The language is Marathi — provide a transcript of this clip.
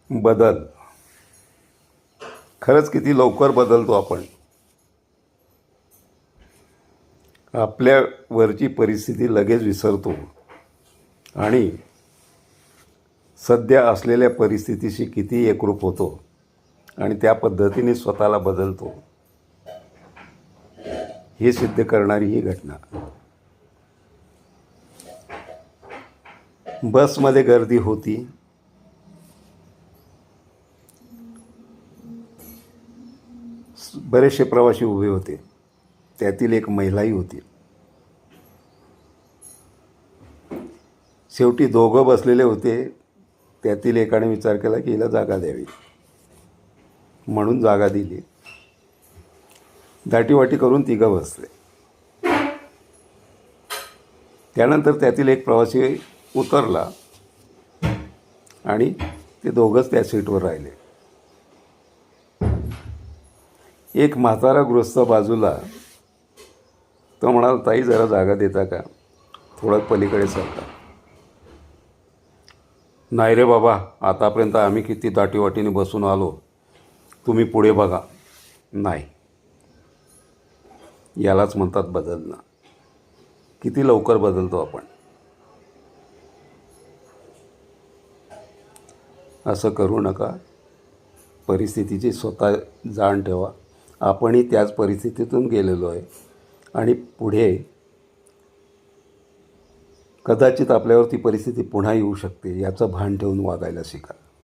बदल खरंच किती लवकर बदलतो आपण. आपल्यावरची परिस्थिती लगेच विसरतो आणि सध्या असलेल्या परिस्थितीशी किती एकरूप होतो आणि त्या पद्धतीने स्वतःला बदलतो, हे सिद्ध करणारी ही घटना. बसमध्ये गर्दी होती. बरेचसे प्रवासी उभे होते. त्यातील एक महिलाही होती. शेवटी दोघं बसलेले होते. त्यातील एकाने विचार केला की हिला जागा द्यावी, म्हणून जागा दिली. दाटीवाटी करून तिघं बसले. त्यानंतर त्यातील एक प्रवासी उतरला आणि ते दोघंच त्या सीटवर राहिले. एक म्हातारा गृहस्थ बाजूला, तो म्हणाला, ताई जरा जागा देता का, थोडं पलीकडे सरका. नाही रे बाबा, आतापर्यंत आम्ही किती दाटीवाटीने बसून आलो, तुम्ही पुढे बघा. नाही, यालाच म्हणतात बदलणं. किती लवकर बदलतो आपण. असं करू नका. परिस्थितीची स्वतः जाण ठेवा. आपणही त्याच परिस्थितीतून गेलेलो आहे आणि पुढे कदाचित आपल्यावर ती परिस्थिती पुन्हा येऊ शकते, याचं भान ठेवून वागायला शिका.